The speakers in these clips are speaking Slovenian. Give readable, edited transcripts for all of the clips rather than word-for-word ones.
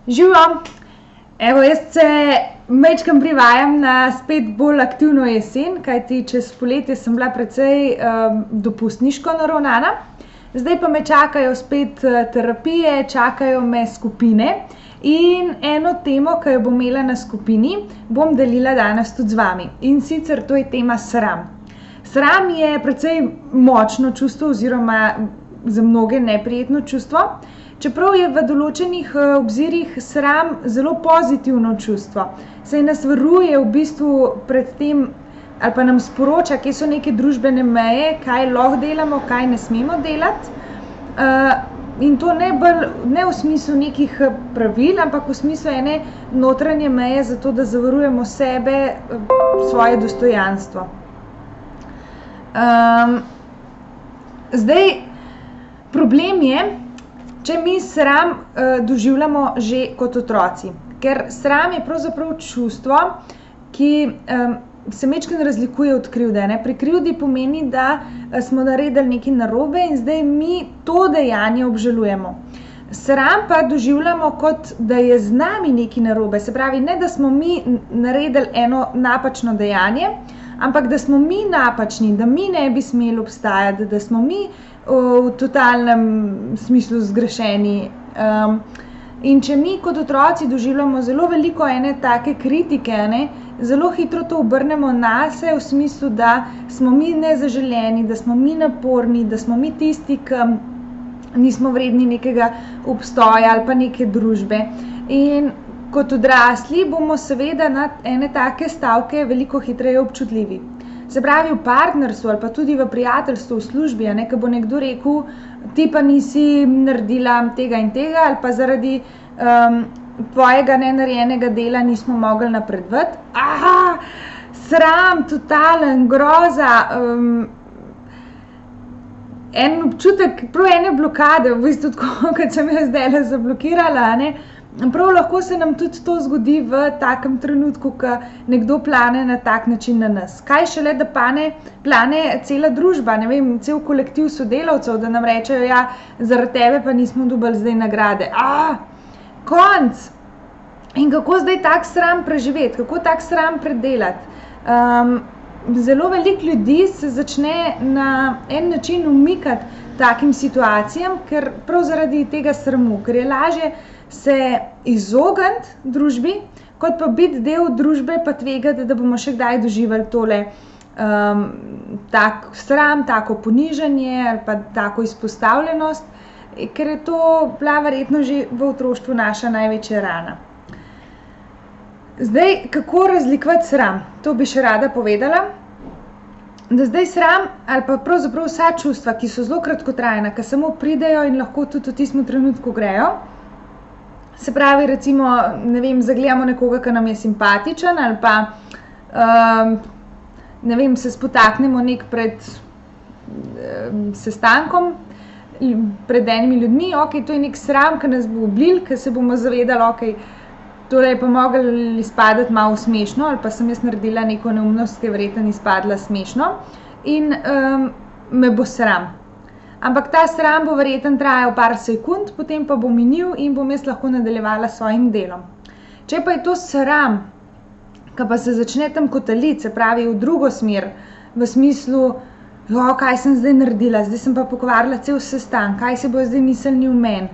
Živijo! Evo, jaz se majčkeno privajam na spet bolj aktivno jesen, kajti čez poletje sem bila precej dopustniško naravnana. Zdaj pa me čakajo spet terapije, čakajo me skupine in eno temo, ki jo bom imela na skupini, bom delila danes tudi z vami. In sicer to je tema sram. Sram je precej močno čustvo oziroma za mnoge neprijetno čustvo. Čeprav je v določenih obzirih sram zelo pozitivno čustvo, saj nas varuje v bistvu pred tem ali pa nam sporoča, kje so neke družbene meje, kaj lahko delamo, kaj ne smemo delati. In to ne v smislu nekih pravil, ampak v smislu ene notranje meje, zato da zavarujemo sebe, svoje dostojanstvo. Zdaj, problem je, če mi sram doživljamo že kot otroci, ker sram je pravzaprav čustvo, ki se majčkeno razlikuje od krivde. Pri krivdi pomeni, da smo naredili nekaj narobe in zdaj mi to dejanje obžalujemo. Sram pa doživljamo kot, da je z nami nekaj narobe, se pravi, ne da smo mi naredili eno napačno dejanje, ampak da smo mi napačni, da mi ne bi smeli obstajati, da smo mi v totalnem smislu zgrešeni. In če mi kot otroci doživljamo zelo veliko ene take kritike, zelo hitro to obrnemo nase v smislu, da smo mi nezaželeni, da smo mi naporni, da smo mi tisti, ki nismo vredni nekega obstoja ali pa neke družbe. In kot odrasli bomo seveda na ene take stavke veliko hitreje občutljivi. Se pravi, v partnerstvu ali pa tudi v prijateljstvu, v službi, ko bo nekdo rekel, ti pa nisi naredila tega in tega, ali pa zaradi tvojega nenarejenega dela nismo mogli napredovati. Aha, sram, totalen, groza, en občutek, prav ene blokade, v bistvu tako, kot sem jo zdajle zablokirala, prav lahko se nam tudi to zgodi v takem trenutku, ko nekdo plane na tak način na nas. Kaj šele, da plane cela družba, cel kolektiv sodelavcev, da nam rečejo, ja, zaradi tebe pa nismo dobili zdaj nagrade. Konc! In kako zdaj tak sram preživeti, kako tak sram predelati? Zelo veliko ljudi se začne na en način umikati takim situacijam, ker prav zaradi tega sramu, ker je lažje se izogniti družbi, kot pa biti del družbe pa tvegati, da bomo še kdaj doživeli tole tak sram, tako ponižanje ali pa tako izpostavljenost, ker je to bila verjetno že v otroštvu naša največja rana. Zdaj, kako razlikovati sram? To bi še rada povedala. Da zdaj sram ali pa pravzaprav vsa čustva, ki so zelo kratkotrajna, ki samo pridejo in lahko tudi v tistem trenutku grejo. Se pravi, recimo, zagledamo nekoga, ki nam je simpatičen ali pa, se spotaknemo pred sestankom, pred enimi ljudmi, to je nek sram, ki nas bo oblil, ki se bomo zavedali, tole je pa moglo izpadati malo smešno ali pa sem jaz naredila neko neumnost, ki je verjetno izpadla smešno in me bo sram. Ampak ta sram bo verjetno trajal par sekund, potem pa bo minil in bom jaz lahko nadaljevala s svojim delom. Če pa je to sram, ki pa se začne tam kotaliti, se pravi v drugo smer, v smislu, kaj sem zdaj naredila, zdaj sem pa pokvarila cel sestanek, kaj se bo zdaj mislili v meni,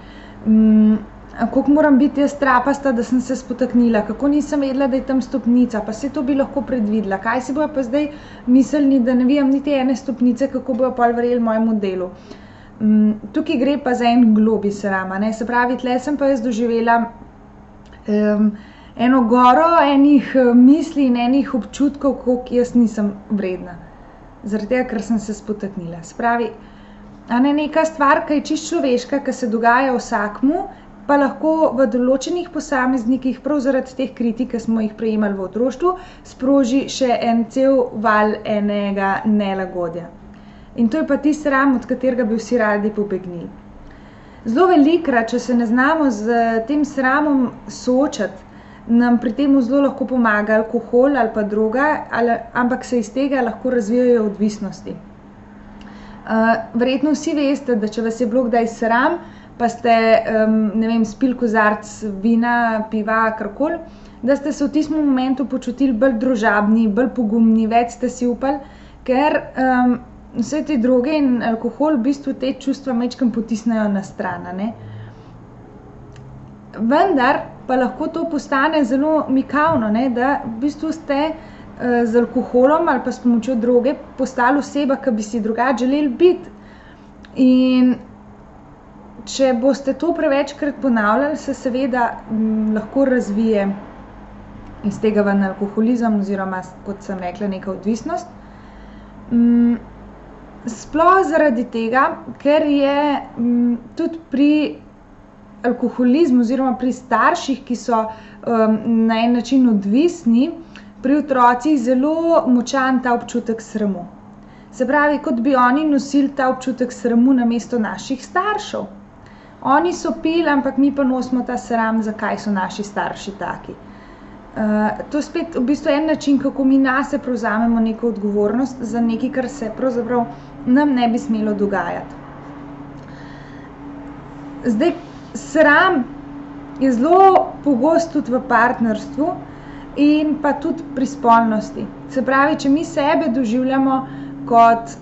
koliko moram biti jaz trapasta, da sem se spotaknila, kako nisem vedela, da je tam stopnica, pa se to bi lahko predvidela, kaj si bojo pa zdaj mislili, da ne vidim niti ene stopnice, kako bojo pol verjeli mojemu delu. Tukaj gre pa za en globi sram, se pravi, tle sem pa jaz doživela eno goro enih misli in enih občutkov, koliko jaz nisem vredna, zaradi tega, ker sem se spotaknila. Se pravi, neka stvar, ki je čisto človeška, ki se dogaja vsakmu, pa lahko v določenih posameznikih, prav zaradi teh kritik, ki smo jih prejemali v otroštvu, sproži še en cel val enega nelagodja. In to je pa tisti sram, od katerega bi vsi radi pobegnili. Zelo velikokrat, če se ne znamo z tem sramom soočati, nam pri tem zelo lahko pomaga alkohol ali pa droga, ampak se iz tega lahko razvijajo odvisnosti. Verjetno vsi veste, da če vas je bilo kdaj sram, pa ste, ne vem, spili kozarec vina, piva, karkoli, da ste se v tistem momentu počutili bolj družabni, bolj pogumni, več ste si upali, ker vse te droge in alkohol v bistvu te čustva majčkeno potisnejo na stran, a ne. Vendar pa lahko to postane zelo mikavno, ne, da v bistvu ste z alkoholom ali pa s pomočjo droge postali oseba, ki bi si drugače želeli biti. In če boste to prevečkrat ponavljali, se seveda lahko razvije iz tega ven alkoholizem oziroma, kot sem rekla, neka odvisnost. Sploh zaradi tega, ker je tudi pri alkoholizmu oziroma pri starših, ki so na en način odvisni, pri otrocih zelo močan ta občutek sramu. Se pravi, kot bi oni nosili ta občutek sramu namesto naših staršev. Oni so pili, ampak mi pa nosimo ta sram, zakaj so naši starši taki. To je spet v bistvu en način, kako mi nase prevzamemo neko odgovornost za nekaj, kar se pravzaprav nam ne bi smelo dogajati. Zdaj, sram je zelo pogost tudi v partnerstvu in pa tudi pri spolnosti. Se pravi, če mi sebe doživljamo kot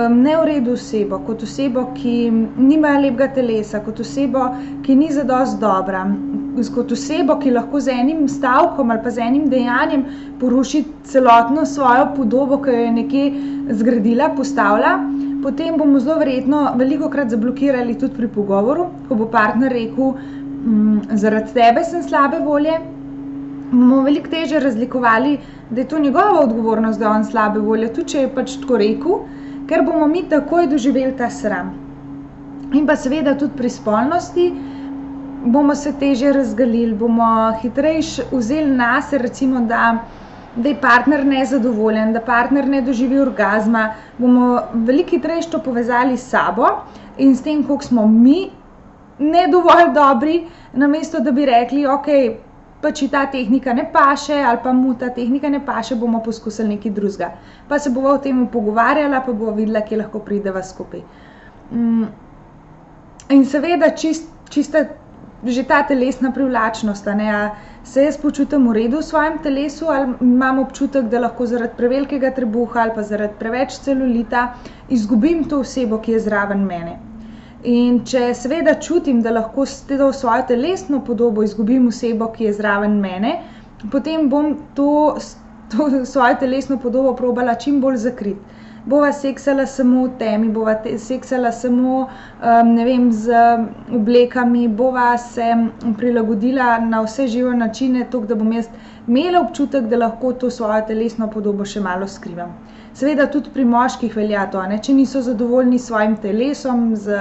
neuredu osebo, kot osebo, ki nima lepega telesa, kot osebo, ki ni zadosti dobra, kot osebo, ki lahko z enim stavkom ali pa z enim dejanjem poruši celotno svojo podobo, ki jo je nekje zgradila, postavlja, potem bomo zelo verjetno velikokrat zablokirali tudi pri pogovoru, ko bo partner rekel, zaradi tebe sem slabe volje, bomo veliko težje razlikovali, da je to njegova odgovornost, da on slabe volje, tudi če je pač tako rekel, ker bomo mi takoj doživeli ta sram. In pa seveda tudi pri spolnosti bomo se težje razgalili, bomo hitreje vzeli nase, recimo, da je partner nezadovoljen, da partner ne doživi orgazma, bomo veliko hitreje to povezali s sabo in s tem, koliko smo mi ne dovolj dobri, namesto da bi rekli, ok, pa če ta tehnika ne paše ali pa mu ta tehnika ne paše, bomo poskusili nekaj drugega. Pa se bova o tem pogovarjala, pa bova videla, kje lahko prideva skupaj. In seveda čista že ta telesna privlačnost, a ne, a se jaz počutim v redu v svojem telesu ali imam občutek, da lahko zaradi prevelikega trebuha ali pa zaradi preveč celulita izgubim to osebo, ki je zraven mene. In če seveda čutim, da lahko s to svojo telesno podobo izgubim osebo, ki je zraven mene, potem bom to svojo telesno podobo probala čim bolj zakriti. Bova seksala samo v temi, bova seksala samo, ne vem, z oblekami, bova se prilagodila na vse žive načine, tako da bom jaz imela občutek, da lahko to svojo telesno podobo še malo skrivam. Seveda tudi pri moških velja to, ne? Če niso zadovoljni s svojim telesom, z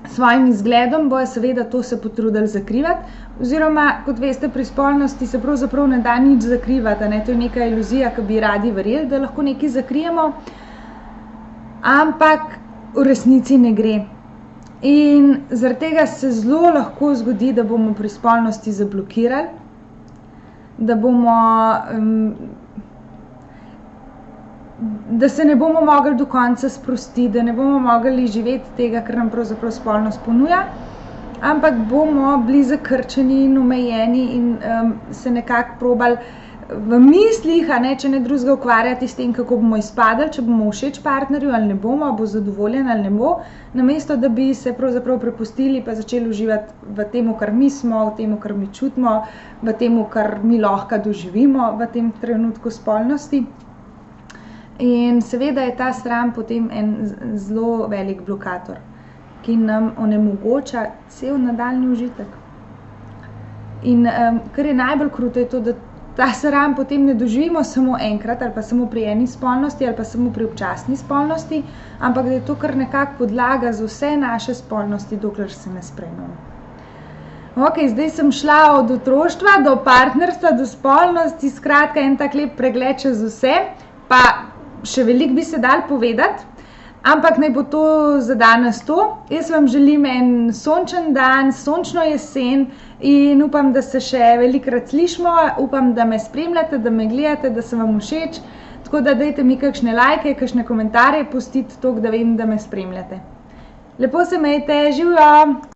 svojim izgledom, bojo seveda to se potrudili zakrivati. Oziroma, kot veste, pri spolnosti se pravzaprav ne da nič zakrivati, ne? To je neka iluzija, ki bi radi verjeli, da lahko nekaj zakrijemo, ampak v resnici ne gre. In zaradi tega se zelo lahko zgodi, da bomo pri spolnosti zablokirali, da se ne bomo mogli do konca sprostiti, da ne bomo mogli živeti tega, kar nam pravzaprav spolnost ponuja, ampak bomo bili zakrčeni in omejeni in se nekako probali v mislih, a ne, če ne drugega, ukvarjati s tem, kako bomo izpadli, če bomo všeč partnerju ali ne bomo, bo zadovoljen ali ne bo, namesto da bi se pravzaprav prepustili pa začeli uživati v tem, kar mi smo, v tem, kar mi čutimo, v tem, kar mi lahko doživimo v tem trenutku spolnosti. In seveda je ta sram potem en zelo velik blokator, ki nam onemogoča cel nadaljnji užitek. In kar je najbolj kruto, je to, da ta sram potem ne doživimo samo enkrat ali pa samo pri eni spolnosti ali pa samo pri občasni spolnosti, ampak da je to kar nekako podlaga za vse naše spolnosti, dokler se ne sprejmemo. Ok, zdaj sem šla od otroštva do partnerstva, do spolnosti, skratka en tak lep pregled čez vse, pa še veliko bi se dalo povedati, ampak naj bo to za danes to. Jaz vam želim en sončen dan, sončno jesen in upam, da se še velikokrat slišimo, upam, da me spremljate, da me gledate, da sem vam všeč, tako da dajte mi kakšne lajke, kakšne komentarje pustiti, toliko da vem, da me spremljate. Lepo se imejte, živjo!